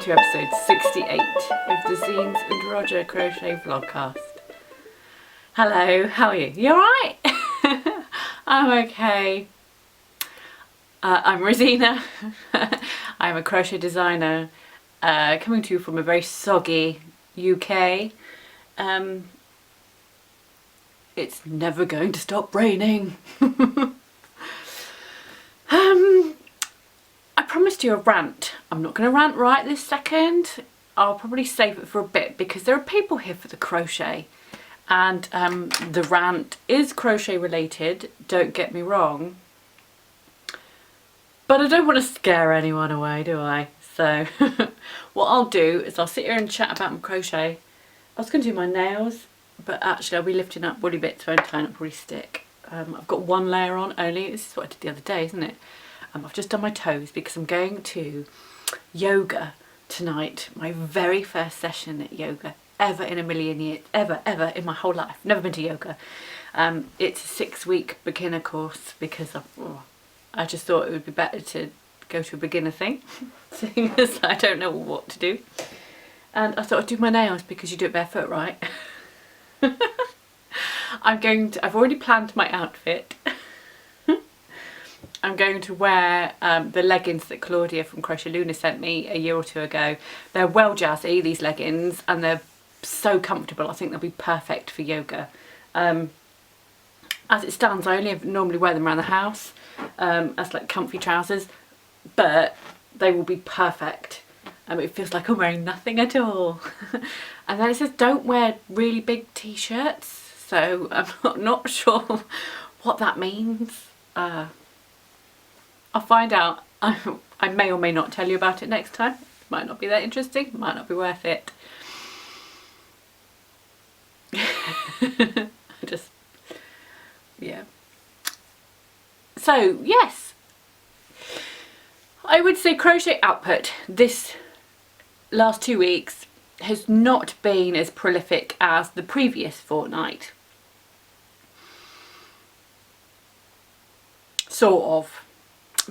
to episode 68 of the Zeens and R Crochet Vlogcast. Hello, how are you? You alright? I'm okay. I'm Rosina. I'm a crochet designer coming to you from a very soggy UK. It's never going to stop raining. I promised you a rant. I'm not going to rant right this second. I'll probably save it for a bit because there are people here for the crochet, and the rant is crochet related, don't get me wrong, but I don't want to scare anyone away, do I? So what I'll do is I'll sit here and chat about my crochet. I was going to do my nails, but actually I'll be lifting up woolly bits and tying up woolly stick. I've got one layer on only. This is what I did the other day, isn't it? I've just done my toes because I'm going to yoga tonight. My very first session at yoga ever in a million years, ever in my whole life. Never been to yoga. It's a 6-week beginner course because I just thought it would be better to go to a beginner thing, seeing as I don't know what to do. And I thought I'd do my nails because you do it barefoot, right? I've already planned my outfit. I'm going to wear the leggings that Claudia from Crochet Luna sent me a year or two ago. They're well jazzy, these leggings, and they're so comfortable. I think they'll be perfect for yoga. As it stands, I only normally wear them around the house as like comfy trousers, but they will be perfect. It feels like I'm wearing nothing at all. And then it says don't wear really big t-shirts, so I'm not sure what that means. I'll find out. I may or may not tell you about it next time. Might not be that interesting, might not be worth it. Yeah. So, yes. I would say crochet output this last 2 weeks has not been as prolific as the previous fortnight. Sort of.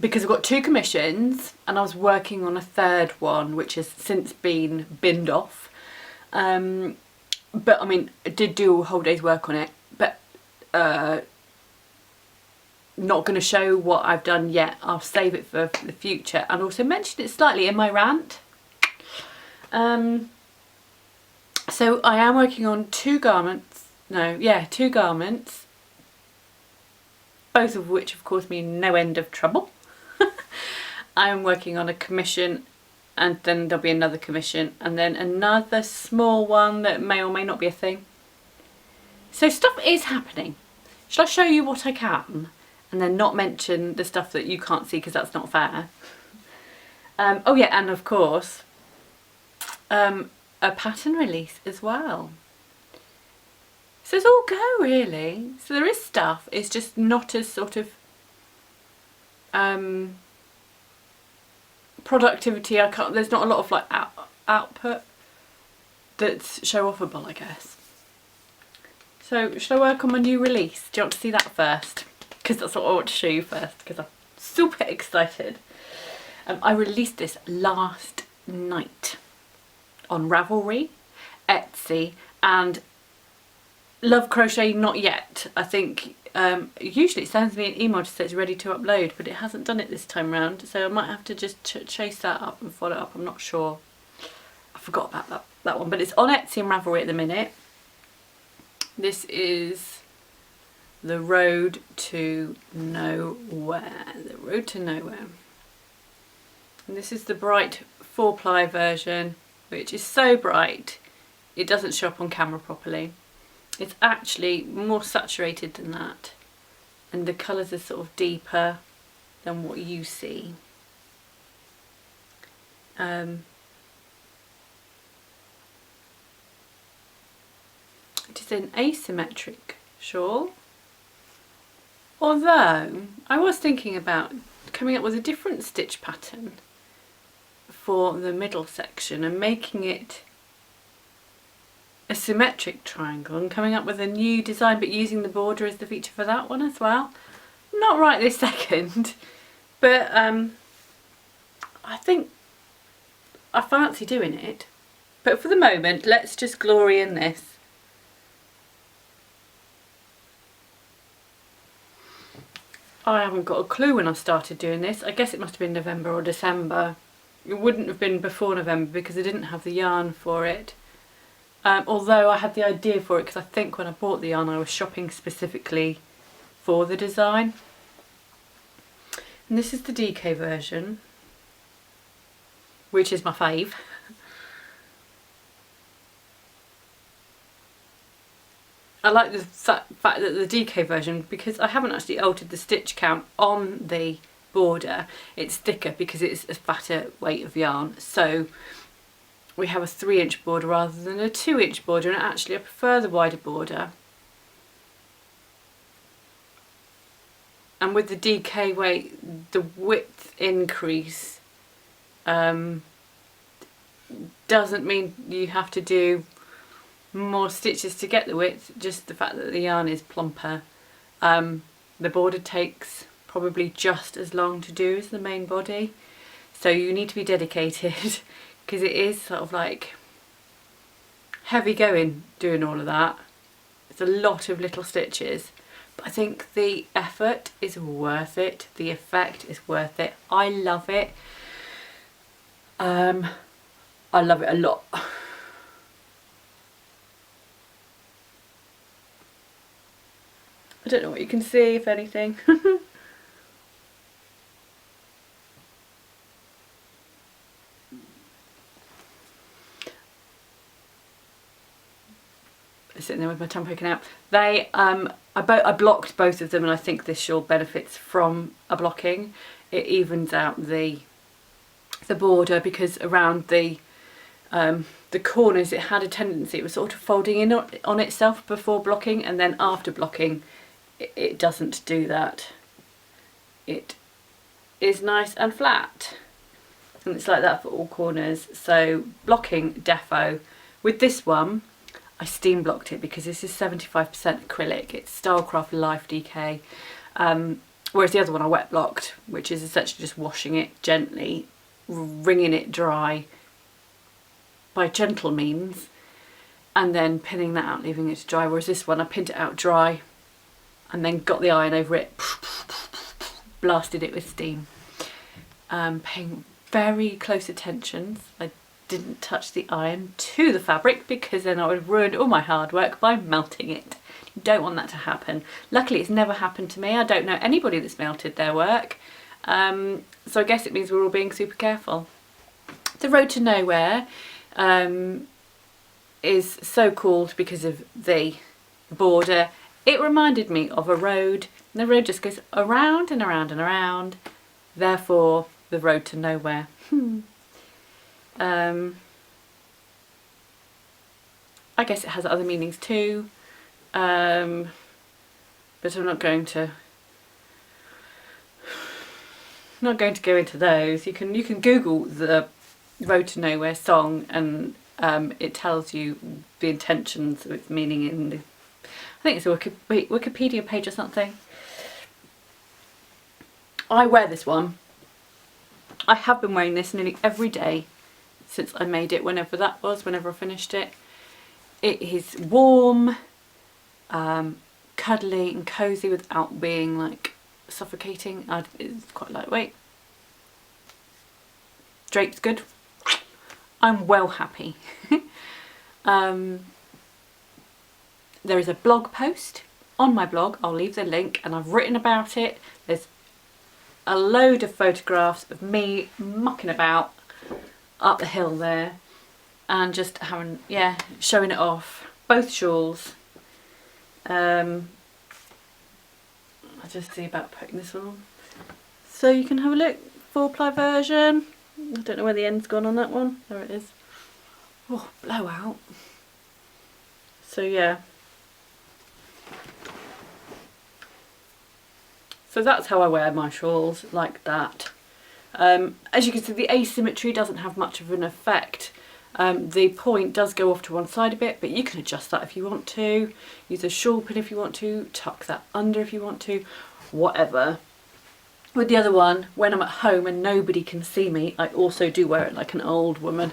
Because I've got 2 commissions and I was working on a 3rd one which has since been binned off. But I mean, I did do a whole day's work on it, but not going to show what I've done yet. I'll save it for the future and also mention it slightly in my rant. So I am working on 2 garments, both of which of course mean no end of trouble. I'm working on a commission, and then there'll be another commission, and then another small one that may or may not be a thing. So stuff is happening. Shall I show you what I can and then not mention the stuff that you can't see because that's not fair? Oh yeah, and of course a pattern release as well. So it's all go really. So there is stuff, it's just not as sort of productivity. There's not a lot of like output that's show offable, I guess. So shall I work on my new release? Do you want to see that first? Because that's what I want to show you first, because I'm super excited. I released this last night on Ravelry, Etsy, and Love Crochet not yet. I think usually it sends me an email to say it's ready to upload, but it hasn't done it this time round, so I might have to just chase that up and follow up. I'm not sure. I forgot about that one, but it's on Etsy and Ravelry at the minute. This is the Road to Nowhere. The Road to Nowhere. And this is the bright 4-ply version, which is so bright it doesn't show up on camera properly. It's actually more saturated than that, and the colours are sort of deeper than what you see. It is an asymmetric shawl, although I was thinking about coming up with a different stitch pattern for the middle section and making it a symmetric triangle and coming up with a new design, but using the border as the feature for that one as well. Not right this second, but I think I fancy doing it. But for the moment, let's just glory in this. I haven't got a clue when I started doing this. I guess it must have been November or December. It wouldn't have been before November because I didn't have the yarn for it. Although I had the idea for it because I think when I bought the yarn I was shopping specifically for the design. And this is the DK version, which is my fave. I like the fact that the DK version, because I haven't actually altered the stitch count on the border, it's thicker because it's a fatter weight of yarn. So we have a 3-inch border rather than a 2-inch border, and actually I prefer the wider border. And with the DK weight, the width increase doesn't mean you have to do more stitches to get the width, just the fact that the yarn is plumper. The border takes probably just as long to do as the main body, so you need to be dedicated because it is sort of like heavy going doing all of that. It's a lot of little stitches, but I think the effort is worth it, the effect is worth it. I love it. I love it a lot. I don't know what you can see, if anything. Sitting there with my tongue poking out. They, I blocked both of them, and I think this shawl benefits from a blocking. It evens out the border, because around the corners it had a tendency, it was sort of folding in on itself before blocking, and then after blocking it doesn't do that. It is nice and flat, and it's like that for all corners. So blocking defo. With this one I steam blocked it because this is 75% acrylic. It's Stylecraft Life DK, whereas the other one I wet blocked, which is essentially just washing it gently, wringing it dry by gentle means, and then pinning that out, leaving it to dry. Whereas this one I pinned it out dry and then got the iron over it, blasted it with steam. Paying very close attention. I didn't touch the iron to the fabric because then I would have ruined all my hard work by melting it. You don't want that to happen. Luckily it's never happened to me. I don't know anybody that's melted their work. So I guess it means we're all being super careful. The Road to Nowhere is so called because of the border. It reminded me of a road, and the road just goes around and around and around, therefore the Road to Nowhere. I guess it has other meanings too, but I'm not going to go into those. You can Google the Road to Nowhere song, and it tells you the intentions of its meaning in the, I think it's a Wikipedia page or something. I wear this one. I have been wearing this nearly every day since I made it, whenever that was, whenever I finished it. It is warm, cuddly and cosy without being like suffocating. It's quite lightweight. Drape's good. I'm well happy. There is a blog post on my blog, I'll leave the link, and I've written about it. There's a load of photographs of me mucking about up the hill there and just having, yeah, showing it off. Both shawls. I'll just see about putting this one on. So you can have a look. 4-ply version. I don't know where the end's gone on that one. There it is. Oh, blowout. So yeah. So that's how I wear my shawls, like that. As you can see, the asymmetry doesn't have much of an effect. The point does go off to one side a bit, but you can adjust that if you want to. Use a shawl pin if you want to, tuck that under if you want to, whatever. With the other one, when I'm at home and nobody can see me, I also do wear it like an old woman.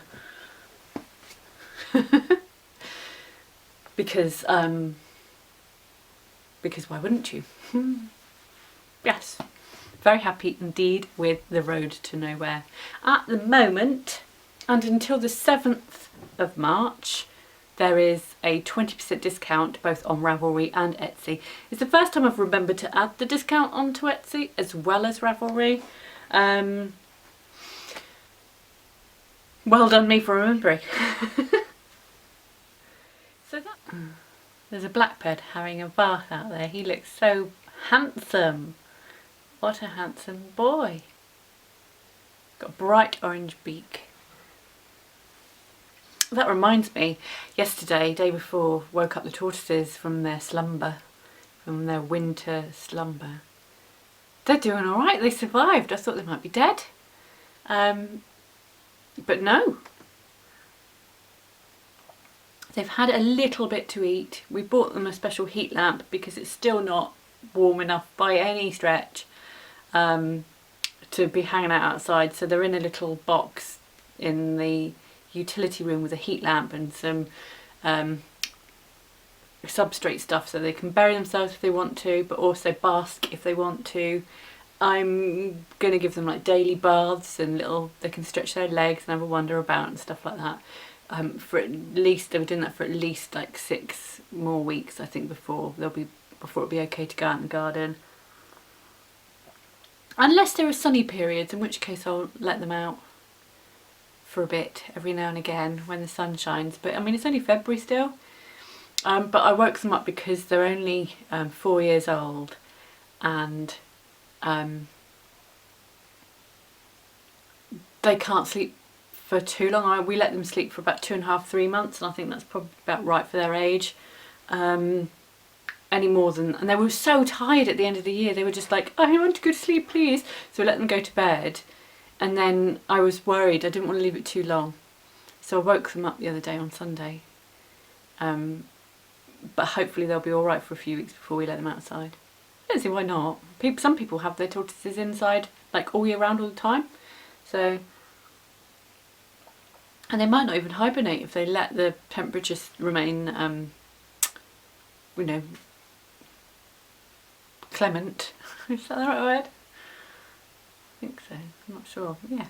because why wouldn't you? Yes, very happy indeed with the road to nowhere at the moment, and until the 7th of March there is a 20% discount both on Ravelry and Etsy. It's the first time I've remembered to add the discount onto Etsy as well as Ravelry. Well done me for remembering. So there's a blackbird having a bath out there. He looks so handsome. What a handsome boy. Got a bright orange beak. That reminds me, yesterday, day before, woke up the tortoises from their slumber, from their winter slumber. They're doing all right. They survived. I thought they might be dead. But no. They've had a little bit to eat. We bought them a special heat lamp because it's still not warm enough by any stretch to be hanging out outside. So they're in a little box in the utility room with a heat lamp and some substrate stuff so they can bury themselves if they want to, but also bask if they want to. I'm going to give them like daily baths and they can stretch their legs and have a wander about and stuff like that. For at least, they were doing that for at least like 6 more weeks, I think, before it'll be okay to go out in the garden. Unless there are sunny periods, in which case I'll let them out for a bit every now and again when the sun shines. But I mean, it's only February still. But I woke them up because they're only 4 years old, and they can't sleep for too long. We let them sleep for about 2.5, 3 months, and I think that's probably about right for their age. Any more than, and they were so tired at the end of the year, they were just like, I want to go to sleep, please. So we let them go to bed, and then I was worried, I didn't want to leave it too long. So I woke them up the other day on Sunday. But hopefully they'll be alright for a few weeks before we let them outside. I don't see why not. Some people have their tortoises inside like all year round, all the time. So, and they might not even hibernate if they let the temperatures remain, you know, clement. Is that the right word? I think so. I'm not sure. Yeah.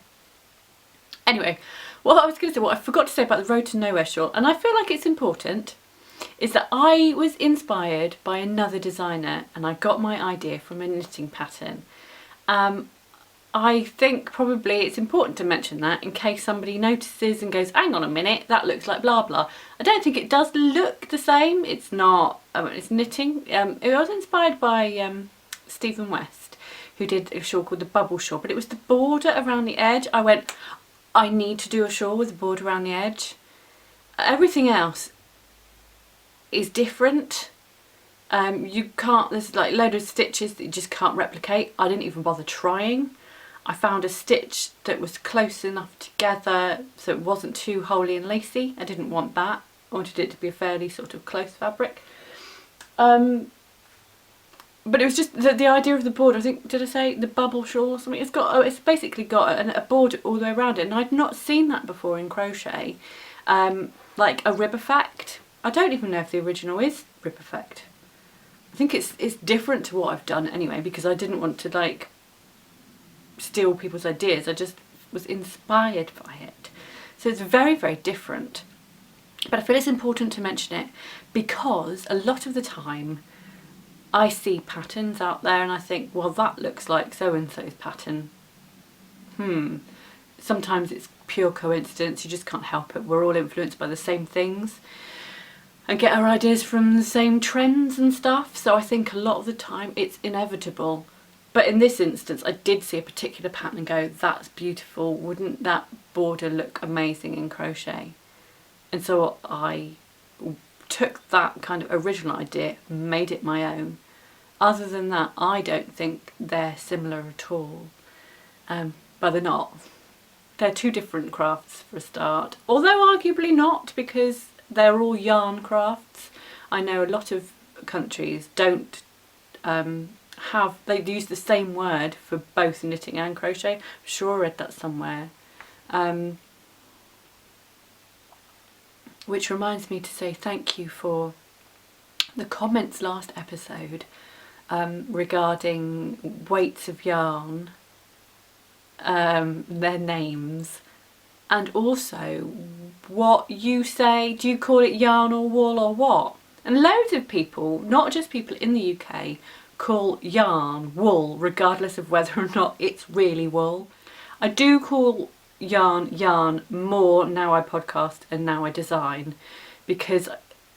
Anyway, what I forgot to say about the Road to Nowhere shawl, and I feel like it's important, is that I was inspired by another designer and I got my idea from a knitting pattern. I think probably it's important to mention that in case somebody notices and goes, hang on a minute, that looks like blah blah. I don't think it does look the same. It's not, it's knitting. It was inspired by Stephen West, who did a shawl called the Bubble Shawl, but it was the border around the edge. I went, I need to do a shawl with a border around the edge. Everything else is different. You can't, there's like a load of stitches that you just can't replicate. I didn't even bother trying. I found a stitch that was close enough together so it wasn't too holey and lacy. I didn't want that. I wanted it to be a fairly sort of close fabric. But it was just the idea of the border. I think, did I say the bubble shawl or something? It's basically got a border all the way around it, and I'd not seen that before in crochet. Like a rib effect. I don't even know if the original is rib effect. I think it's different to what I've done anyway, because I didn't want to like steal people's ideas. I just was inspired by it. So it's very, very different. But I feel it's important to mention it because a lot of the time I see patterns out there and I think, well, that looks like so-and-so's pattern. Sometimes it's pure coincidence. You just can't help it. We're all influenced by the same things and get our ideas from the same trends and stuff. So I think a lot of the time it's inevitable. But in this instance, I did see a particular pattern and go, that's beautiful. Wouldn't that border look amazing in crochet? And so I took that kind of original idea, made it my own. Other than that, I don't think they're similar at all. But they're not. They're two different crafts for a start. Although arguably not, because they're all yarn crafts. I know a lot of countries don't they use the same word for both knitting and crochet. I'm sure I read that somewhere. Which reminds me to say thank you for the comments last episode regarding weights of yarn, their names, and also what you say. Do you call it yarn or wool or what? And loads of people, not just people in the UK, call yarn wool regardless of whether or not it's really wool. I do call yarn more now I podcast and now I design, because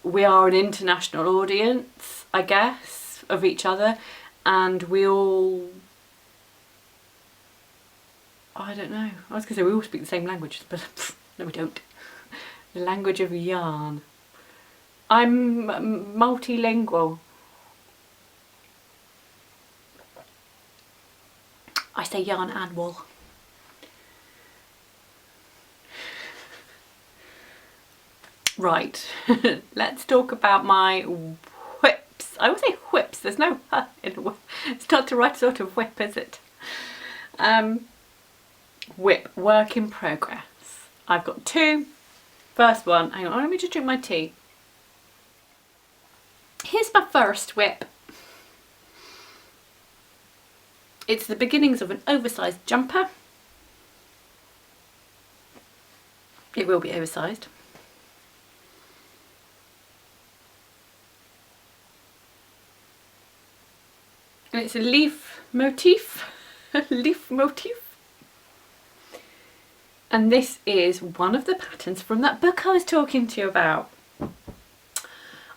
we are an international audience, I guess, of each other, and we all, I don't know, I was going to say we all speak the same language, but no we don't. The language of yarn. I'm multilingual. I say yarn and wool. Right, let's talk about my whips. I would say whips, there's no in whip. It's not the right sort of whip, is it? Whip, work in progress. I've got two. First one, hang on, let me just drink my tea. Here's my first whip. It's the beginnings of an oversized jumper. It will be oversized. And it's a leaf motif. Leaf motif. And this is one of the patterns from that book I was talking to you about.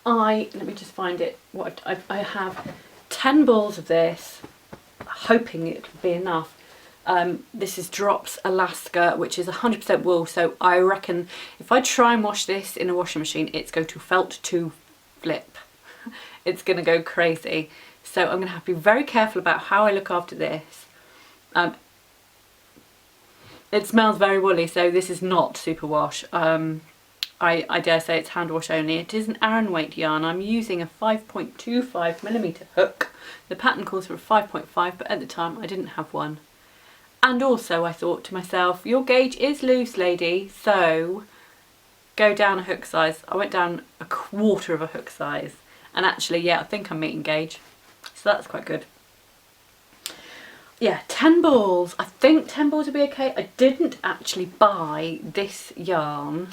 Let me just find it. I have 10 balls of this, hoping it'll be enough. This is Drops Alaska, which is 100% wool, so I reckon if I try and wash this in a washing machine, it's going to felt to flip. It's going to go crazy. So I'm going to have to be very careful about how I look after this. It smells very woolly, so this is not super wash. I dare say it's hand wash only. It is an Aran weight yarn. I'm using a 5.25mm hook. The pattern calls for a 5.5, but at the time I didn't have one. And also I thought to myself, your gauge is loose, lady, so go down a hook size. I went down a quarter of a hook size. And actually, yeah, I think I'm meeting gauge. So that's quite good. Yeah, 10 balls. I think 10 balls would be okay. I didn't actually buy this yarn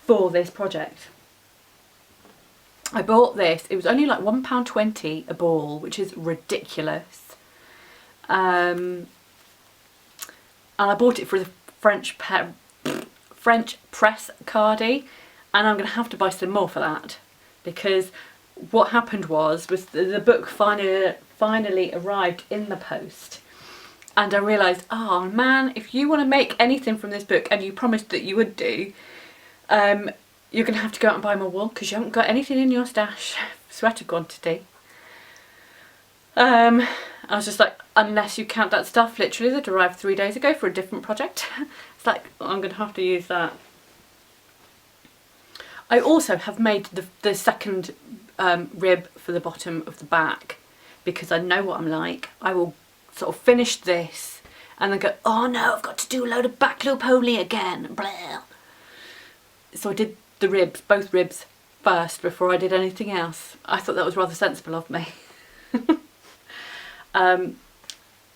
for this project. I bought this. It was only like £1.20 a ball, which is ridiculous. And I bought it for the French press cardie, and I'm going to have to buy some more for that, because what happened was the book finally arrived in the post, and I realised, oh man, if you want to make anything from this book, and you promised that you would do, you're going to have to go out and buy more wool, because you haven't got anything in your stash, sweater quantity. I was just like, unless you count that stuff literally that arrived 3 days ago for a different project, it's like, I'm going to have to use that. I also have made the second rib for the bottom of the back, because I know what I'm like. I will sort of finish this and then go, oh no, I've got to do a load of back loop only again. Blah. So I did the ribs, both ribs first before I did anything else. I thought that was rather sensible of me.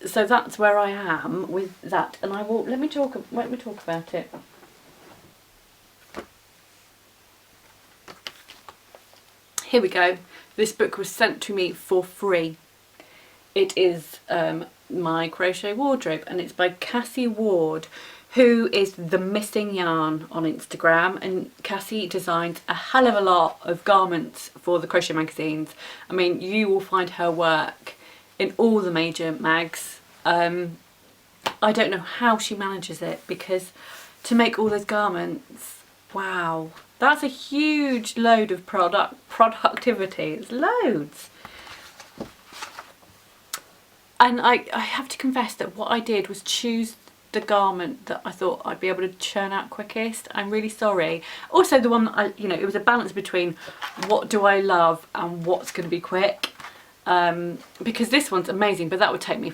So that's where I am with that, and I will let me talk about it. Here we go. This book was sent to me for free. It is my crochet wardrobe, and it's by Cassie Ward, who is The Missing Yarn on Instagram, and Cassie designs a hell of a lot of garments for the crochet magazines. I mean, you will find her work in all the major mags. I don't know how she manages it, because to make all those garments, wow, that's a huge load of productivity. It's loads. And I have to confess that what I did was choose the garment that I thought I'd be able to churn out quickest. I'm really sorry. Also the one that it was a balance between what do I love and what's going to be quick. because this one's amazing, but that would take me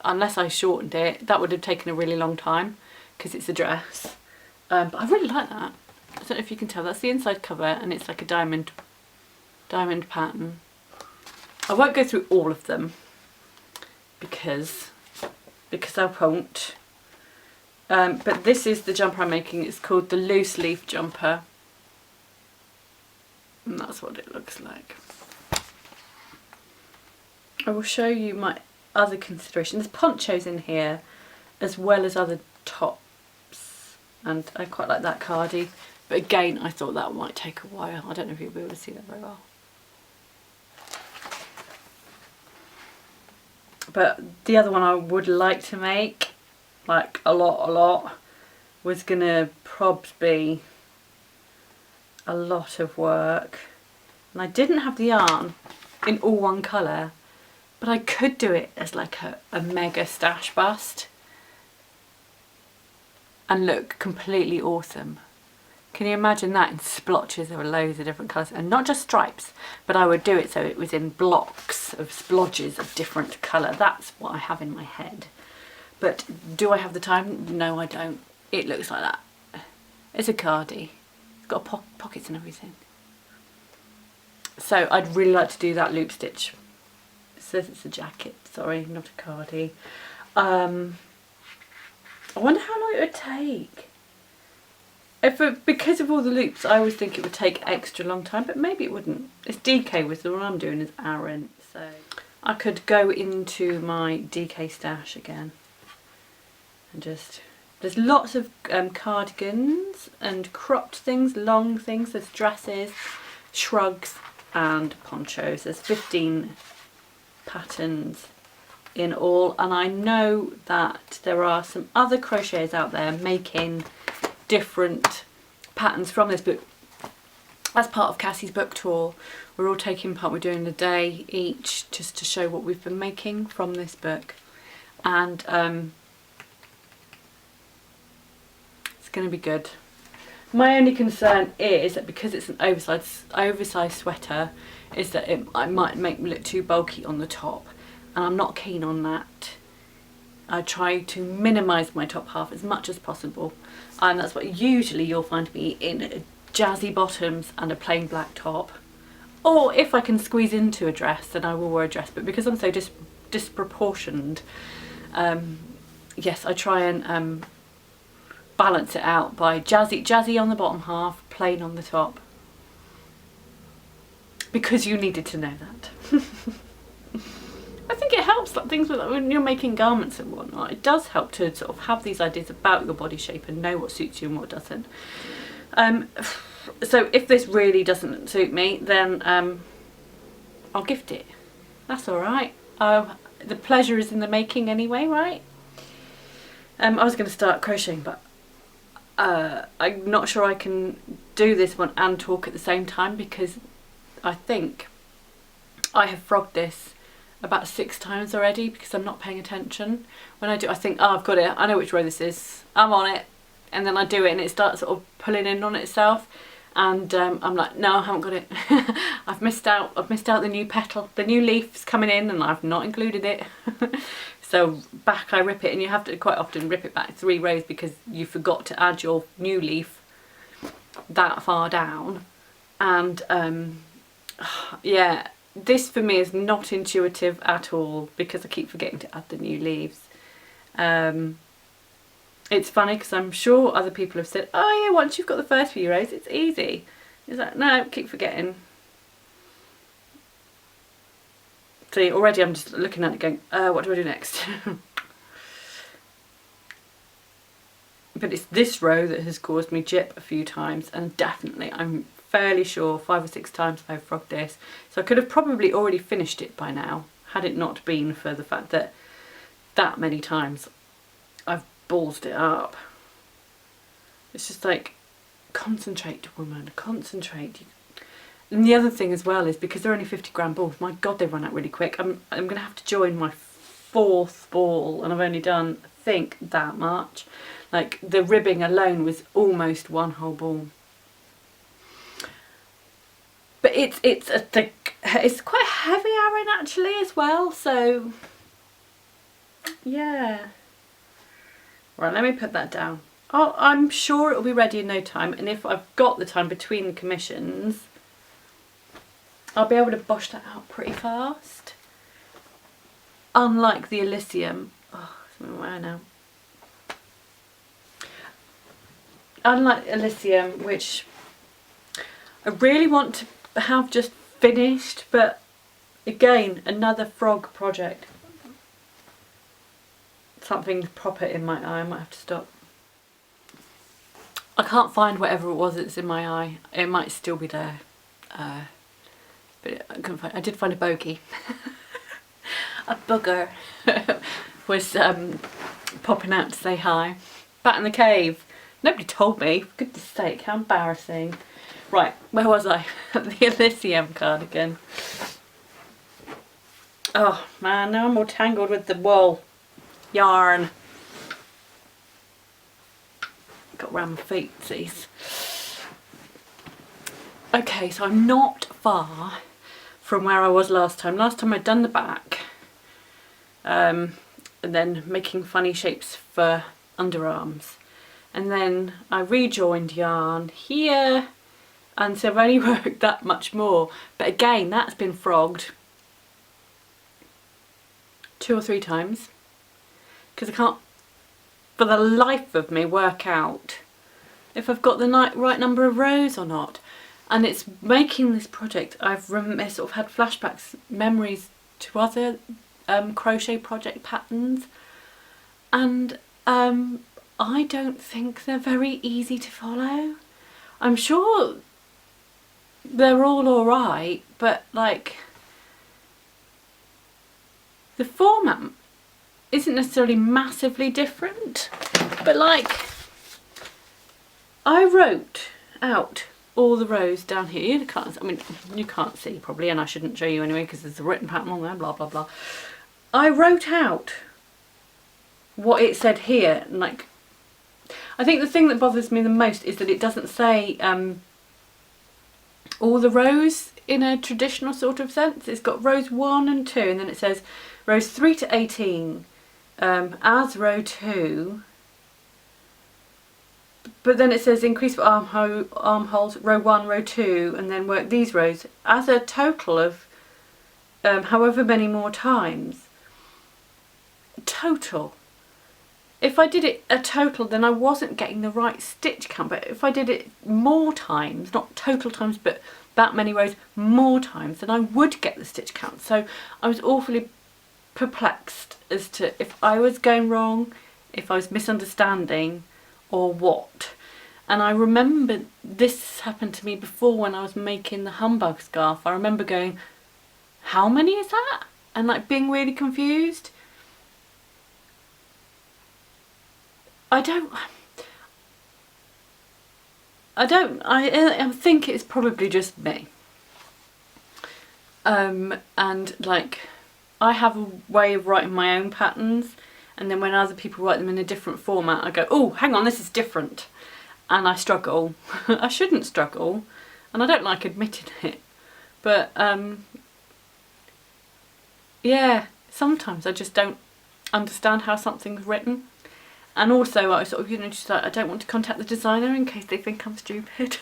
unless I shortened it, that would have taken a really long time because it's a dress. But I really like that. I don't know if you can tell, that's the inside cover, and it's like a diamond pattern. I won't go through all of them because I won't. But this is the jumper I'm making. It's called the loose leaf jumper, and that's what it looks like. I will show you my other considerations. There's ponchos in here as well as other tops, and I quite like that cardi, but again I thought that might take a while. I don't know if you'll be able to see that very well. But the other one I would like to make, like a lot, was gonna probably be a lot of work, and I didn't have the yarn in all one colour, but I could do it as like a mega stash bust and look completely awesome. Can you imagine that in splotches of loads of different colours, and not just stripes, but I would do it so it was in blocks of splodges of different colour. That's what I have in my head. But do I have the time? No, I don't. It looks like that. It's a cardi. It's got pockets and everything. So I'd really like to do that loop stitch. It says it's a jacket, sorry, not a cardi. I wonder how long it would take. Because of all the loops, I always think it would take extra long time, but maybe it wouldn't. It's DK with the one I'm doing is rant, so I could go into my DK stash again and just. There's lots of cardigans and cropped things, long things. There's dresses, shrugs, and ponchos. There's 15 patterns in all, and I know that there are some other crocheters out there making different patterns from this book. As part of Cassie's book tour, we're all taking part. We're doing a day each just to show what we've been making from this book, and it's going to be good. My only concern is that because it's an oversized sweater, is that it might make me look too bulky on the top, and I'm not keen on that. I try to minimise my top half as much as possible, and that's what usually you'll find me in jazzy bottoms and a plain black top, or if I can squeeze into a dress then I will wear a dress, but because I'm so disproportioned, yes, I try and balance it out by jazzy on the bottom half, plain on the top, because you needed to know that. I think it helps, like things like when you're making garments and whatnot, it does help to sort of have these ideas about your body shape and know what suits you and what doesn't. So if this really doesn't suit me, then I'll gift it. That's alright. The pleasure is in the making anyway, right? I was going to start crocheting, but I'm not sure I can do this one and talk at the same time, because I think I have frogged this about 6 times already because I'm not paying attention. When I do, I think, oh, I've got it, I know which row this is, I'm on it, and then I do it and it starts sort of pulling in on itself, and I'm like, no, I haven't got it. I've missed out the new petal, the new leaf's coming in, and I've not included it. So back I rip it, and you have to quite often rip it back 3 rows because you forgot to add your new leaf that far down. And yeah, this for me is not intuitive at all because I keep forgetting to add the new leaves. It's funny because I'm sure other people have said, oh yeah, once you've got the first few rows it's easy. It's like, no, keep forgetting. See, already I'm just looking at it going, what do I do next? But it's this row that has caused me jip a few times, and definitely, I'm fairly sure 5 or 6 times I've frogged this. So I could have probably already finished it by now, had it not been for the fact that that many times I've ballsed it up. It's just like, concentrate, woman, concentrate. And the other thing as well is because they're only 50-gram balls, my god, they run out really quick. I'm going to have to join my 4th ball, and I've only done, I think, that much. Like, the ribbing alone was almost 1 whole ball. But it's a thick It's quite heavy Aran actually as well, so yeah. Right, let me put that down. Oh, I'm sure it'll be ready in no time, and if I've got the time between the commissions, I'll be able to bosh that out pretty fast. Unlike the Elysium. Oh, it's in my way now. Unlike Elysium, which I really want to have just finished, but again, another frog project. Something proper in my eye, I might have to stop. I can't find whatever it was that's in my eye. It might still be there. But I couldn't find. I did find a bogey. A booger was popping out to say hi. Back in the cave. Nobody told me. For goodness sake, how embarrassing. Right, where was I? The Elysium cardigan. Oh man, now I'm all tangled with the wool yarn. Got round my feet, see. Okay, so I'm not far from where I was last time. Last time I'd done the back, and then making funny shapes for underarms. And then I rejoined yarn here, and so I've only worked that much more. But again, that's been frogged 2 or 3 times, because I can't for the life of me work out if I've got the right number of rows or not. And it's making this project, I've sort of had flashbacks, memories to other crochet project patterns, and I don't think they're very easy to follow. I'm sure they're all alright, but like the format isn't necessarily massively different, but like I wrote out all the rows down here. You can't, I mean, you can't see probably, and I shouldn't show you anyway because there's a written pattern on there, blah blah blah. I wrote out what it said here, and like I think the thing that bothers me the most is that it doesn't say all the rows in a traditional sort of sense. It's got rows 1 and 2, and then it says rows 3 to 18 as row 2. But then it says increase for armholes, row 1, row 2, and then work these rows as a total of however many more times. Total. If I did it a total, then I wasn't getting the right stitch count. But if I did it more times, not total times, but that many rows more times, then I would get the stitch count. So I was awfully perplexed as to if I was going wrong, if I was misunderstanding, or what. And I remember this happened to me before when I was making the humbug scarf. I remember going, how many is that? And like being really confused. I think it's probably just me. And like I have a way of writing my own patterns, and then when other people write them in a different format, I go, oh, hang on, this is different. And I struggle. I shouldn't struggle, and I don't like admitting it. But yeah, sometimes I just don't understand how something's written. And also I sort of, you know, just like, I don't want to contact the designer in case they think I'm stupid.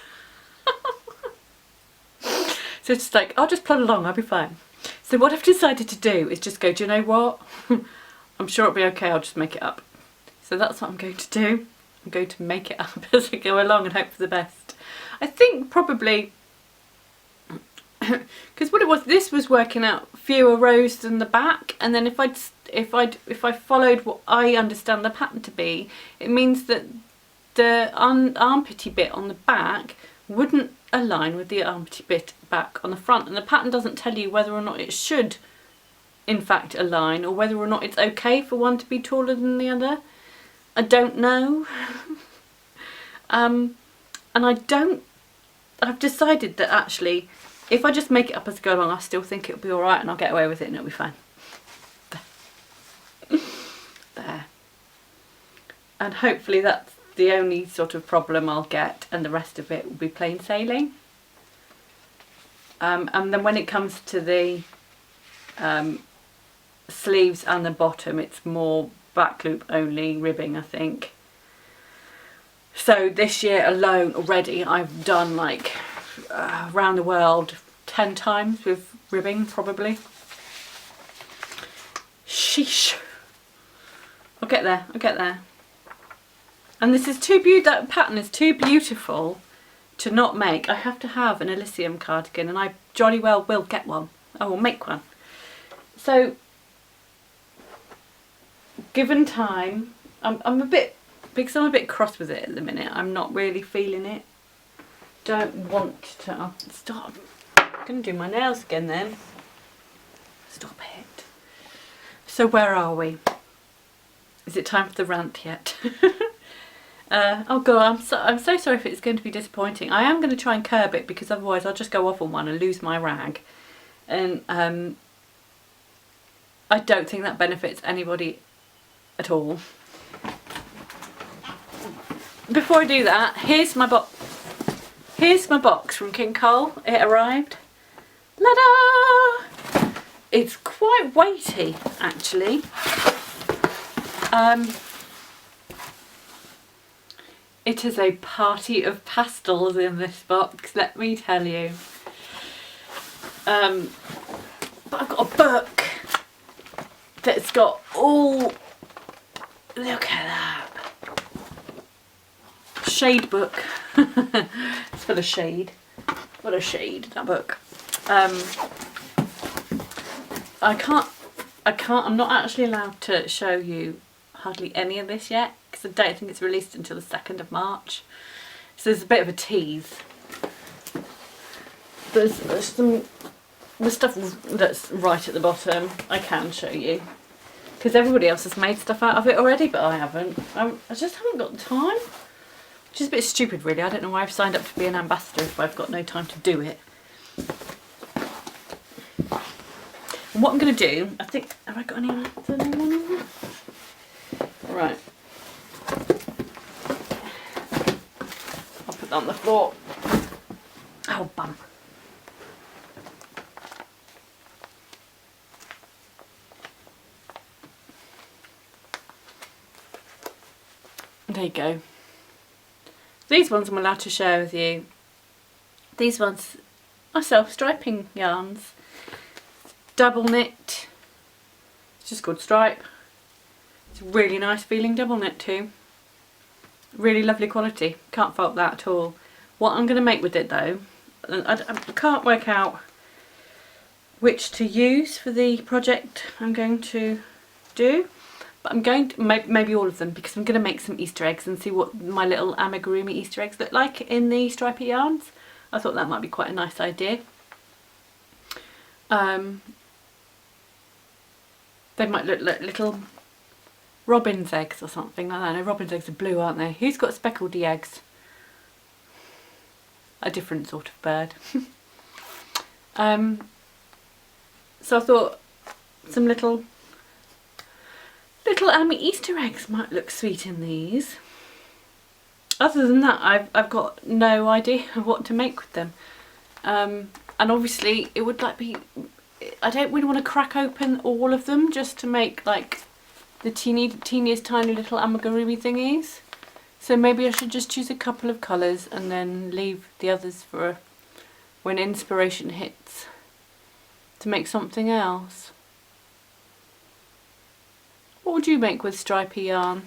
So it's just like, I'll just plod along, I'll be fine. So what I've decided to do is just go, do you know what? I'm sure it'll be okay, I'll just make it up. So that's what I'm going to do. I'm going to make it up as I go along and hope for the best. I think probably, because what it was, this was working out fewer rows than the back, and then if I followed what I understand the pattern to be, it means that the armpity bit on the back wouldn't align with the armpity bit back on the front, and the pattern doesn't tell you whether or not it should in fact align, or whether or not it's okay for one to be taller than the other. I don't know. And I've decided that actually if I just make it up as I go along, I still think it'll be alright, and I'll get away with it and it'll be fine. There. And hopefully that's the only sort of problem I'll get, and the rest of it will be plain sailing. And then when it comes to the sleeves and the bottom, it's more back loop only ribbing, I think. So this year alone already I've done like around the world 10 times with ribbing probably. Sheesh. I'll get there, I'll get there. And this is too beautiful, that pattern is too beautiful to not make. I have to have an Elysium cardigan, and I jolly well will get one. I will make one. So, given time, I'm a bit, because I'm a bit cross with it at the minute. I'm not really feeling it. Don't want to, stop. I'm going to do my nails again then. Stop it. So where are we? Is it time for the rant yet? Oh god, I'm so sorry if it's going to be disappointing. I am going to try and curb it, because otherwise I'll just go off on one and lose my rag. And I don't think that benefits anybody at all. Before I do that, here's my box. Here's my box from King Cole. It arrived. La-da! It's quite weighty, actually. It is a party of pastels in this box, let me tell you. But I've got a book that's got all, look at that, shade book. It's full of shade. What a shade, that book. I'm not actually allowed to show you hardly any of this yet, because I don't think it's released until the 2nd of March. So there's a bit of a tease. There's some, the stuff that's right at the bottom I can show you, because everybody else has made stuff out of it already, but I haven't. I just haven't got the time, which is a bit stupid really. I don't know why I've signed up to be an ambassador if I've got no time to do it. And what I'm going to do, I think, have I got anyone in there? Right. I'll put that on the floor. Oh, bum. There you go. These ones I'm allowed to share with you. These ones are self-striping yarns. Double knit. It's just called Stripe. It's a really nice feeling double knit too. Really lovely quality. Can't fault that at all. What I'm going to make with it though, I can't work out which to use for the project I'm going to do. But I'm going to, maybe all of them, because I'm going to make some Easter eggs and see what my little amigurumi Easter eggs look like in the stripy yarns. I thought that might be quite a nice idea. They might look like little robin's eggs or something like that. No, robin's eggs are blue, aren't they? Who's got speckledy eggs? A different sort of bird. So I thought some little Amy Easter eggs might look sweet in these. Other than that, I've got no idea what to make with them. And obviously it would like be, I don't really want to crack open all of them just to make like the teeniest tiny little amigurumi thingies. So maybe I should just choose a couple of colours and then leave the others for when inspiration hits to make something else. What would you make with stripy yarn?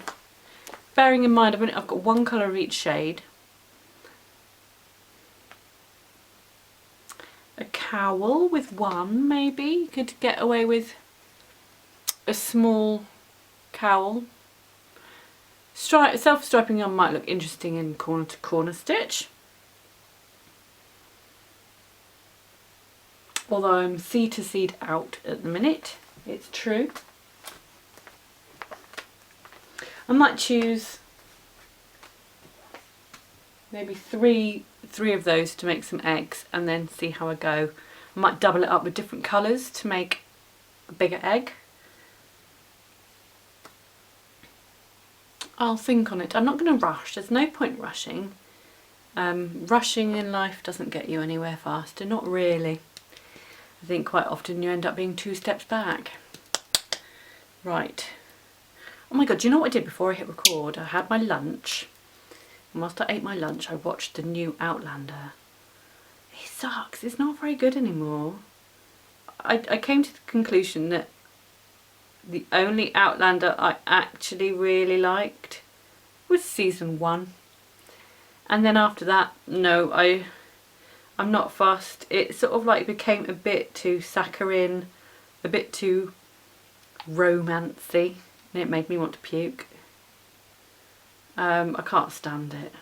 Bearing in mind I've got one colour of each shade. A cowl with one, maybe. You could get away with a small cowl. Self-striping yarn might look interesting in corner to corner stitch. Although I'm seed to seed out at the minute, it's true. I might choose maybe three of those to make some eggs and then see how I go. I might double it up with different colours to make a bigger egg. I'll think on it. I'm not going to rush. There's no point rushing. Rushing in life doesn't get you anywhere faster, not really. I think quite often you end up being 2 steps back. Right. Oh my god, do you know what I did before I hit record? I had my lunch, and whilst I ate my lunch I watched the new Outlander. It sucks, it's not very good anymore. I came to the conclusion that the only Outlander I actually really liked was season 1. And then after that, no, I'm not fussed. It sort of like became a bit too saccharine, a bit too romancy, and it made me want to puke. I can't stand it.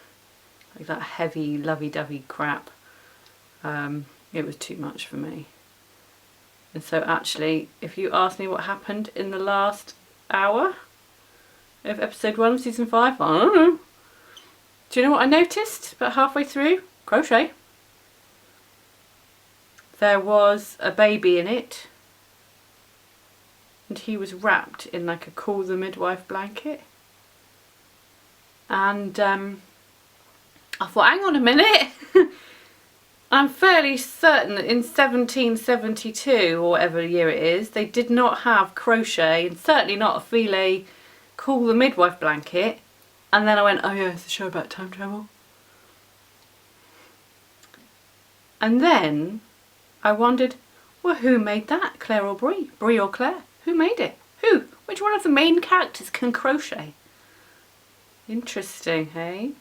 Like that heavy, lovey-dovey crap. It was too much for me. And so actually, if you ask me what happened in the last hour of episode 1 of season 5, I don't know. Do you know what I noticed about halfway through? Crochet. There was a baby in it, and he was wrapped in like a Call the Midwife blanket. And I thought, hang on a minute. I'm fairly certain that in 1772, or whatever year it is, they did not have crochet, and certainly not a filet Call the Midwife blanket. And then I went, oh yeah, it's a show about time travel. And then I wondered, well, who made that? Claire or Brie? Brie or Claire? Who made it? Who? Which one of the main characters can crochet? Interesting, hey?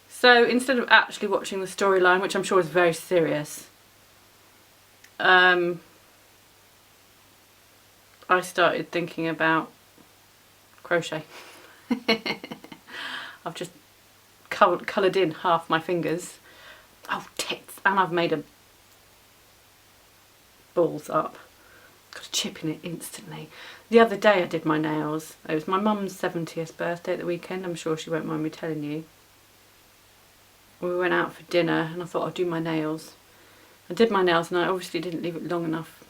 So instead of actually watching the storyline, which I'm sure is very serious, I started thinking about crochet. I've just coloured in half my fingers. Oh tits! And I've made a balls up. Got a chip in it instantly. The other day I did my nails. It was my mum's 70th birthday at the weekend. I'm sure she won't mind me telling you. We went out for dinner and I thought I'd do my nails. I did my nails and I obviously didn't leave it long enough.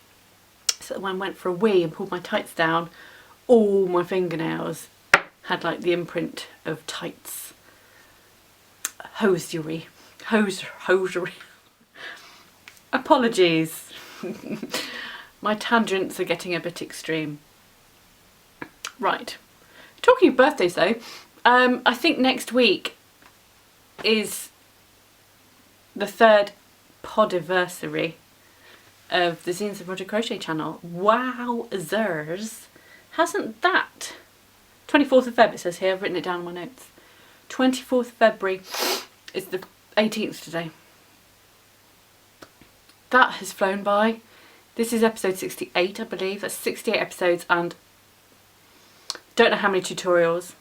So when I went for a wee and pulled my tights down, all my fingernails had like the imprint of tights. Hosiery. Hosiery. Apologies. My tangents are getting a bit extreme. Right. Talking of birthdays though, I think next week is the 3rd podiversary of the Zeens and R Crochet channel. Wowzers. Hasn't that? 24th of Feb it says here, I've written it down in my notes. 24th February is the 18th today. That has flown by. This is episode 68, I believe. That's 68 episodes and don't know how many tutorials.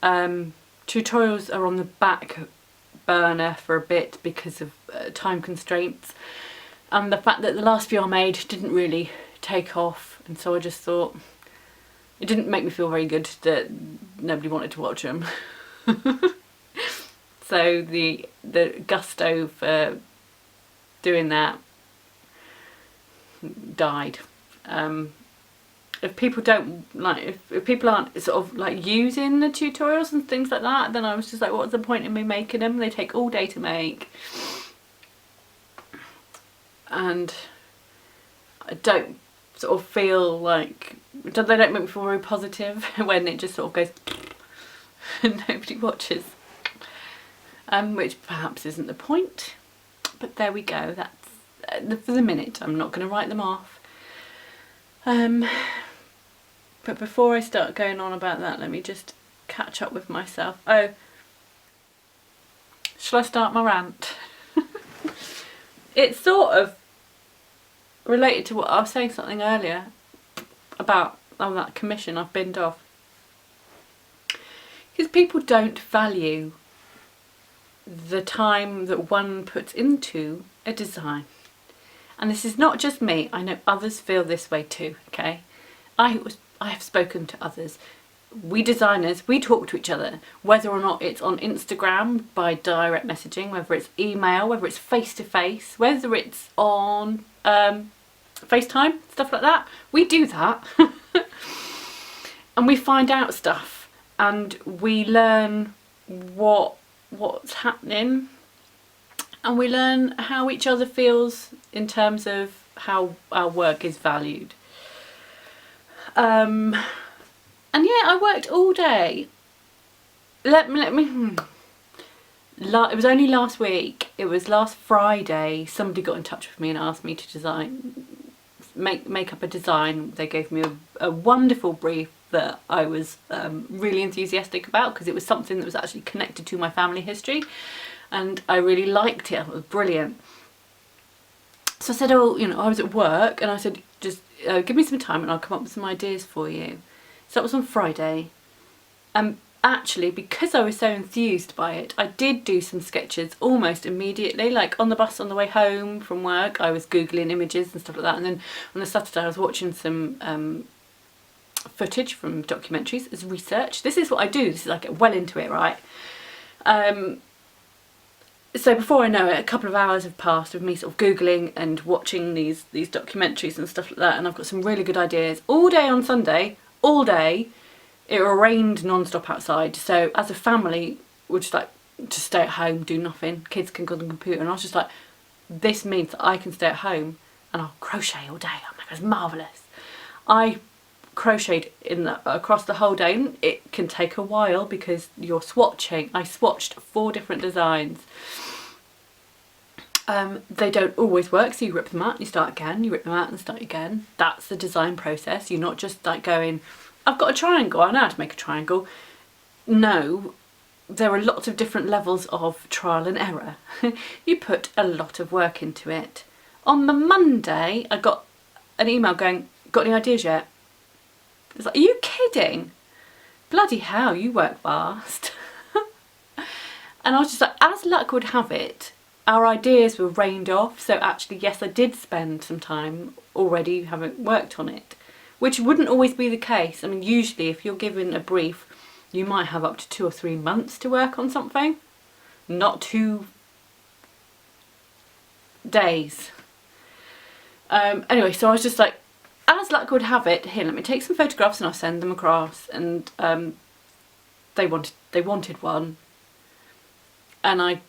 Tutorials are on the back burner for a bit because of time constraints, and the fact that the last few I made didn't really take off, and so I just thought it didn't make me feel very good that nobody wanted to watch them. So the gusto for doing that died. If people don't like, if people aren't sort of like using the tutorials and things like that, then I was just like, what's the point in me making them? They take all day to make, and I don't sort of feel like, they don't make me feel very positive when it just sort of goes and nobody watches, which perhaps isn't the point, but there we go. That's for the minute. I'm not going to write them off. But before I start going on about that, let me just catch up with myself. Oh, shall I start my rant? It's sort of related to what I was saying something earlier about that commission I've binned off. Because people don't value the time that one puts into a design. And this is not just me, I know others feel this way too, okay? I have spoken to others. We designers, we talk to each other, whether or not it's on Instagram by direct messaging, whether it's email, whether it's face-to-face, whether it's on FaceTime, stuff like that. We do that. And we find out stuff and we learn what's happening, and we learn how each other feels in terms of how our work is valued. And yeah, I worked all day. Let me. It was only last week. It was last Friday. Somebody got in touch with me and asked me to make up a design. They gave me a wonderful brief that I was really enthusiastic about, because it was something that was actually connected to my family history, and I really liked it. It was brilliant. So I said, oh, you know, I was at work, and I said, just give me some time and I'll come up with some ideas for you. So that was on Friday. Actually, because I was so enthused by it, I did do some sketches almost immediately. Like on the bus on the way home from work, I was Googling images and stuff like that. And then on the Saturday, I was watching some footage from documentaries as research. This is what I do. This is, I get well into it, right? So before I know it, a couple of hours have passed of me sort of Googling and watching these documentaries and stuff like that. And I've got some really good ideas. All day on Sunday, all day. It rained non-stop outside, so as a family we're just like, to stay at home, do nothing, kids can go on the computer, and I was just like, this means that I can stay at home and I'll crochet all day. I'm like, it's marvellous. I crocheted across the whole day, and it can take a while because you're swatching. I swatched 4 different designs. They don't always work, so you rip them out, you start again, you rip them out and start again. That's the design process. You're not just like going, I've got a triangle, I know how to make a triangle. No, there are lots of different levels of trial and error. You put a lot of work into it. On the Monday, I got an email going, got any ideas yet? It's like, are you kidding? Bloody hell, you work fast. And I was just like, as luck would have it, our ideas were rained off. So actually, yes, I did spend some time already having worked on it, which wouldn't always be the case. I mean, usually if you're given a brief, you might have up to 2 or 3 months to work on something, not 2 days. Anyway, so I was just like, as luck would have it, here, let me take some photographs and I'll send them across. And they wanted one, and I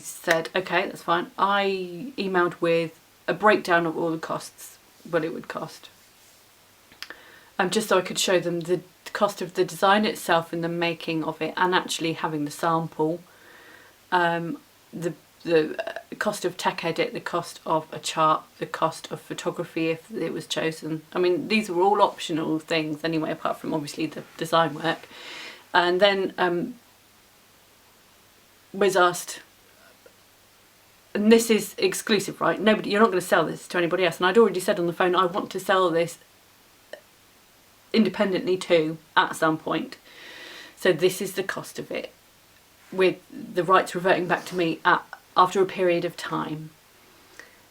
said, okay, that's fine. I emailed with a breakdown of all the costs, what it would cost. Just so I could show them the cost of the design itself and the making of it, and actually having the sample, the cost of tech edit, the cost of a chart, the cost of photography if it was chosen. I mean, these were all optional things anyway, apart from obviously the design work. And then was asked, and this is exclusive, right? You're not going to sell this to anybody else. And I'd already said on the phone, I want to sell this independently too at some point. So this is the cost of it, with the rights reverting back to me after a period of time.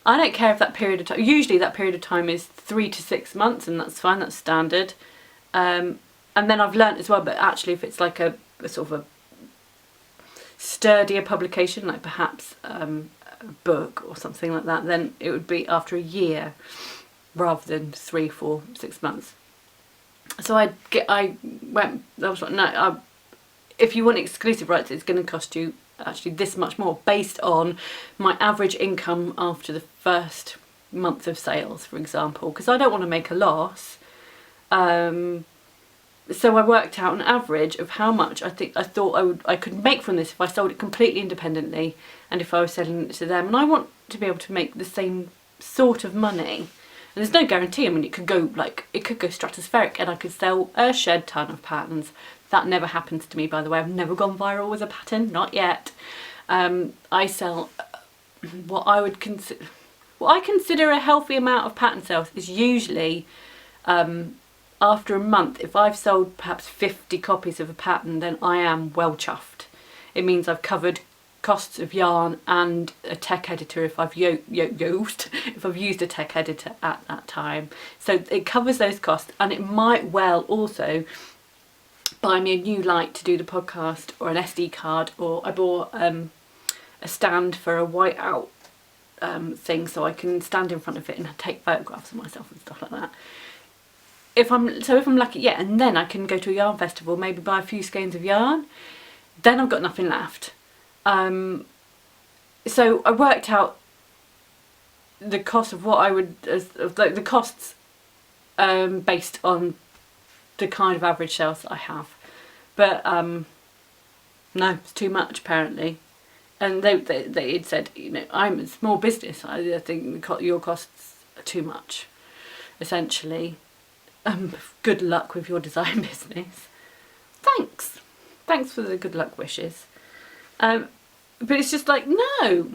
I don't care if that period of time, usually that period of time is 3 to 6 months, and that's fine, that's standard. And then I've learnt as well, but actually if it's like a sort of a sturdier publication, like perhaps a book or something like that, then it would be after a year rather than 3, 4, 6 months. So I was like, no, if you want exclusive rights, it's going to cost you actually this much more, based on my average income after the first month of sales, for example, because I don't want to make a loss. So I worked out an average of how much I thought I could make from this if I sold it completely independently, and if I was selling it to them. And I want to be able to make the same sort of money. And there's no guarantee. I mean, it could go stratospheric, and I could sell a shed ton of patterns. That never happens to me, by the way. I've never gone viral with a pattern, not yet. I sell what I consider a healthy amount of pattern sales is usually after a month. If I've sold perhaps 50 copies of a pattern, then I am well chuffed. It means I've covered costs of yarn and a tech editor if I've used a tech editor at that time. So it covers those costs, and it might well also buy me a new light to do the podcast, or an SD card, or I bought a stand for a whiteout thing, so I can stand in front of it and take photographs of myself and stuff like that. If I'm lucky, yeah, and then I can go to a yarn festival, maybe buy a few skeins of yarn. then I've got nothing left. So I worked out the cost of what I would, the costs based on the kind of average sales that I have. But no, it's too much apparently. And they had said, you know, I'm a small business. I think your costs are too much, essentially. Good luck with your design business. Thanks. Thanks for the good luck wishes. But it's just like, no.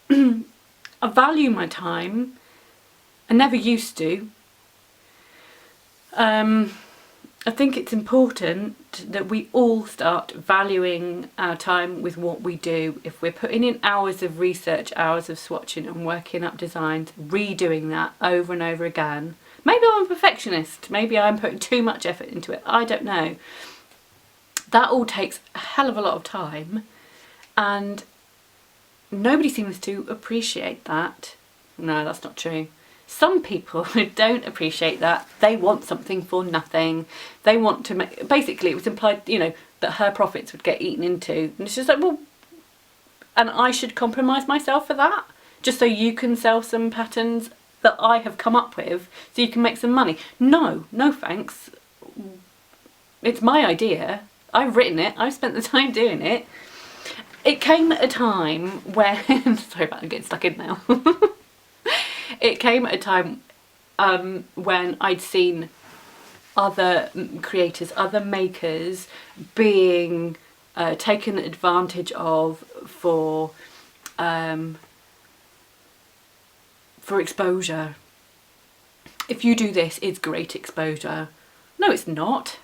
I value my time. I never used to. I think it's important that we all start valuing our time with what we do. If we're putting in hours of research, hours of swatching and working up designs, redoing that over and over again. Maybe I'm a perfectionist. Maybe I'm putting too much effort into it. I don't know. That all takes a hell of a lot of time, and nobody seems to appreciate that. No, that's not true. Some people don't appreciate that. They want something for nothing. They want to make, basically it was implied, you know, that her profits would get eaten into. And it's just like, well, and I should compromise myself for that? Just so you can sell some patterns that I have come up with so you can make some money? No, no thanks. It's my idea. I've written it. I've spent the time doing it. It came at a time when, sorry about getting stuck in now. It came at a time when I'd seen other creators, other makers being taken advantage of for exposure. If you do this, it's great exposure. No, it's not.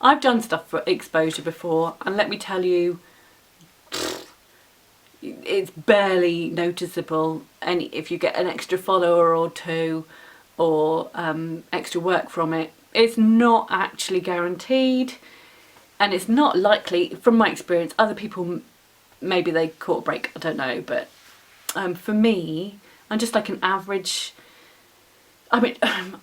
I've done stuff for exposure before, and let me tell you, it's barely noticeable. And if you get an extra follower or two, or extra work from it, it's not actually guaranteed, and it's not likely, from my experience. Other people, maybe they caught a break, I don't know, but for me, I'm just like an average. I mean,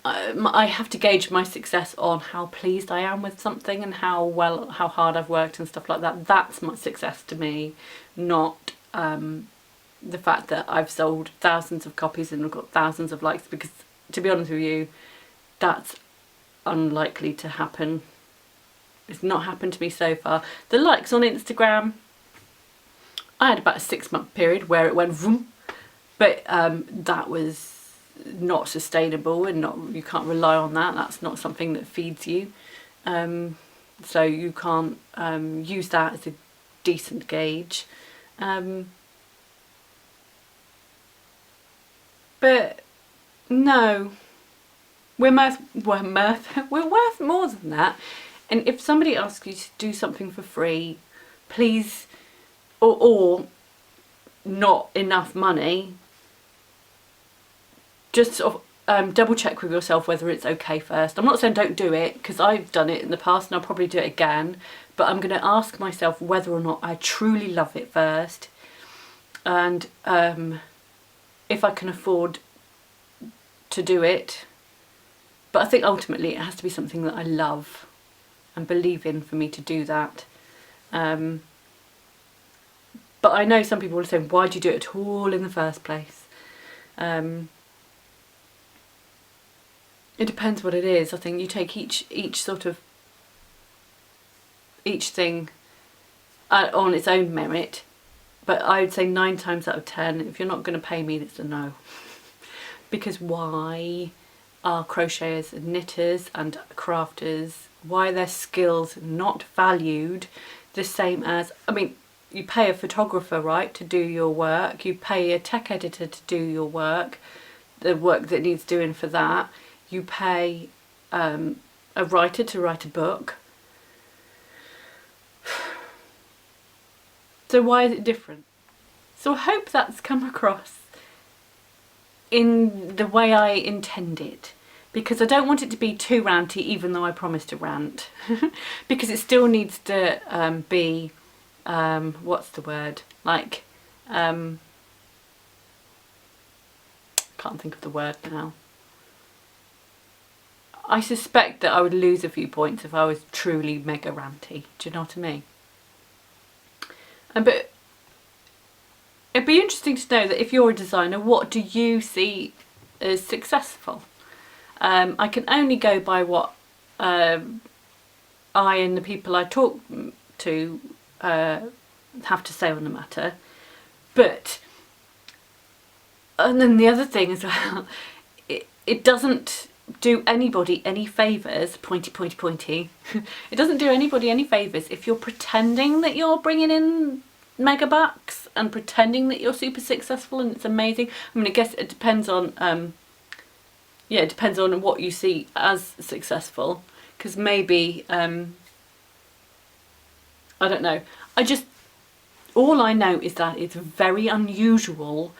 I have to gauge my success on how pleased I am with something and how hard I've worked and stuff like that. That's my success to me, not the fact that I've sold thousands of copies and I've got thousands of likes, because to be honest with you, that's unlikely to happen. It's not happened to me so far. The likes on Instagram, I had about a 6-month period where it went vroom, but that was not sustainable, and you can't rely on that. That's not something that feeds you, so you can't use that as a decent gauge. But no, we're worth more than that. And if somebody asks you to do something for free, please, or not enough money, just sort of double check with yourself whether it's okay first. I'm not saying don't do it, because I've done it in the past and I'll probably do it again, but I'm going to ask myself whether or not I truly love it first, and if I can afford to do it. But I think ultimately it has to be something that I love and believe in for me to do that. But I know some people will say, why do you do it at all in the first place? It depends what it is. I think you take each thing on its own merit, but I would say 9 times out of 10, if you're not going to pay me, it's a no. Because why are crocheters and knitters and crafters, why are their skills not valued the same as, I mean, you pay a photographer, right, to do your work, you pay a tech editor to do your work, the work that needs doing for that, you pay a writer to write a book. So why is it different? So I hope that's come across in the way I intend it, because I don't want it to be too ranty, even though I promised to rant, because it still needs to be, what's the word, like, can't think of the word now. I suspect that I would lose a few points if I was truly mega ranty. Do you know what I mean? But it'd be interesting to know that if you're a designer, what do you see as successful? I can only go by what I and the people I talk to have to say on the matter. But, and then the other thing as well, it doesn't do anybody any favours, pointy, it doesn't do anybody any favours if you're pretending that you're bringing in mega bucks and pretending that you're super successful and it's amazing. I mean, I guess it depends on, it depends on what you see as successful, because maybe, I don't know, all I know is that it's very unusual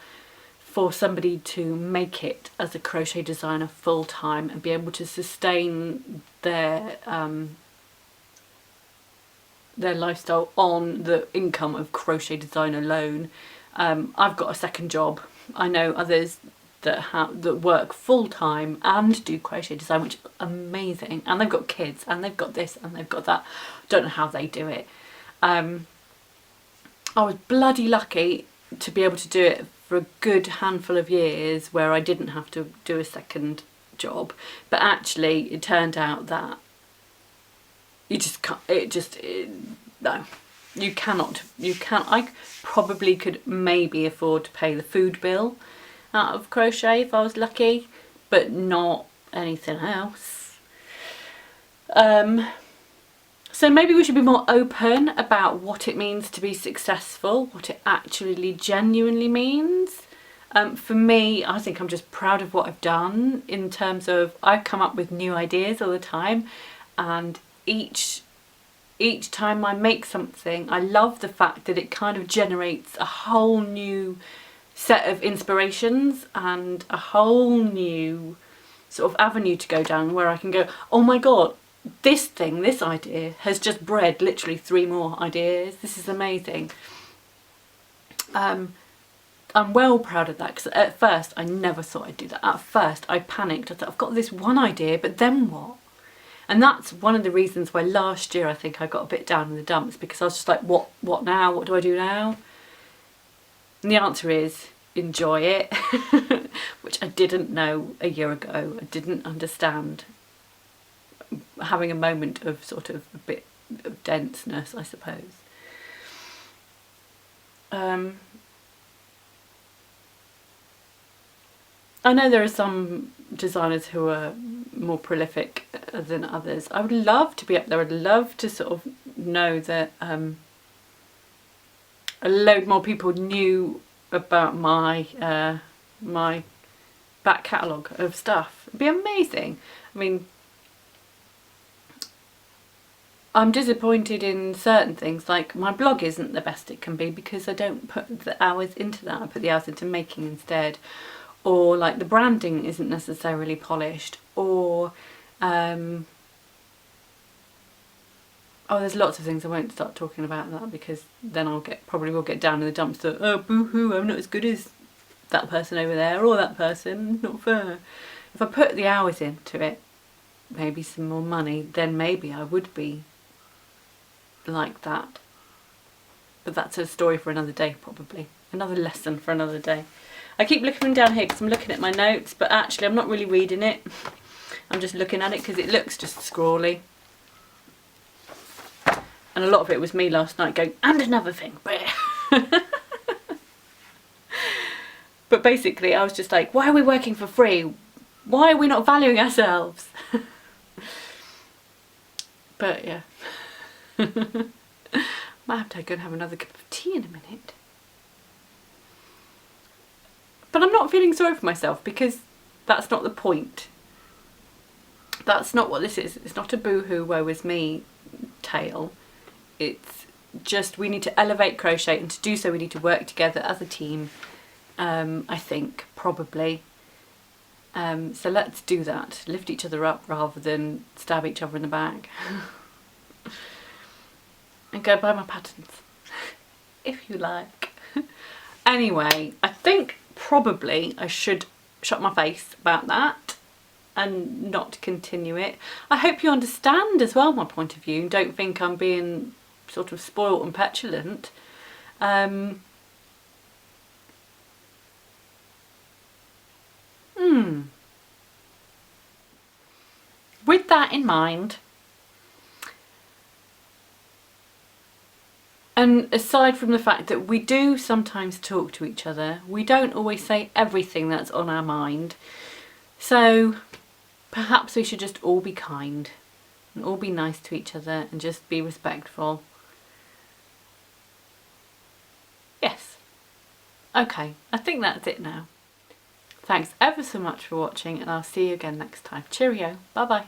for somebody to make it as a crochet designer full time and be able to sustain their lifestyle on the income of crochet design alone. I've got a second job. I know others that work full time and do crochet design, which is amazing, and they've got kids and they've got this and they've got that. Don't know how they do it. I was bloody lucky to be able to do it for a good handful of years where I didn't have to do a second job, but actually it turned out that you just can't, no, you cannot, I probably could maybe afford to pay the food bill out of crochet if I was lucky, but not anything else. So maybe we should be more open about what it means to be successful, what it actually genuinely means. For me, I think I'm just proud of what I've done in terms of I've come up with new ideas all the time, and each time I make something, I love the fact that it kind of generates a whole new set of inspirations and a whole new sort of avenue to go down where I can go, oh my god, this idea has just bred literally 3 more ideas. This is amazing. I'm well proud of that, because at first I never thought I'd do that. At first I panicked. I thought, I've got this one idea, but then what? And that's one of the reasons why last year I think I got a bit down in the dumps, because I was just like, what now? What do I do now? And the answer is enjoy it, which I didn't know a year ago. I didn't understand. Having a moment of sort of a bit of denseness, I suppose. I know there are some designers who are more prolific than others. I would love to be up there. I'd love to sort of know that a load more people knew about my my back catalogue of stuff. It'd be amazing. I mean, I'm disappointed in certain things, like my blog isn't the best it can be because I don't put the hours into that. I put the hours into making instead. Or like the branding isn't necessarily polished, or there's lots of things I won't start talking about that, because then I'll probably will get down in the dumps that, oh boo-hoo, I'm not as good as that person over there or that person, not fair. If I put the hours into it, maybe some more money, then maybe I would be like that. But that's a story for another day, probably. Another lesson for another day. I keep looking down here because I'm looking at my notes, but actually I'm not really reading it. I'm just looking at it because it looks just scrawly. And a lot of it was me last night going, and another thing. But basically I was just like, why are we working for free? Why are we not valuing ourselves? But yeah. Might have to go and have another cup of tea in a minute. But I'm not feeling sorry for myself, because that's not the point. That's not what this is. It's not a boo-hoo, woe is me tale. It's just we need to elevate crochet, and to do so we need to work together as a team, I think, probably. So let's do that. Lift each other up rather than stab each other in the back. And go buy my patterns, if you like. Anyway, I think probably I should shut my face about that and not continue it. I hope you understand as well my point of view and don't think I'm being sort of spoilt and petulant. With that in mind, and aside from the fact that we do sometimes talk to each other, we don't always say everything that's on our mind. So perhaps we should just all be kind and all be nice to each other and just be respectful. Yes. Okay, I think that's it now. Thanks ever so much for watching, and I'll see you again next time. Cheerio. Bye bye.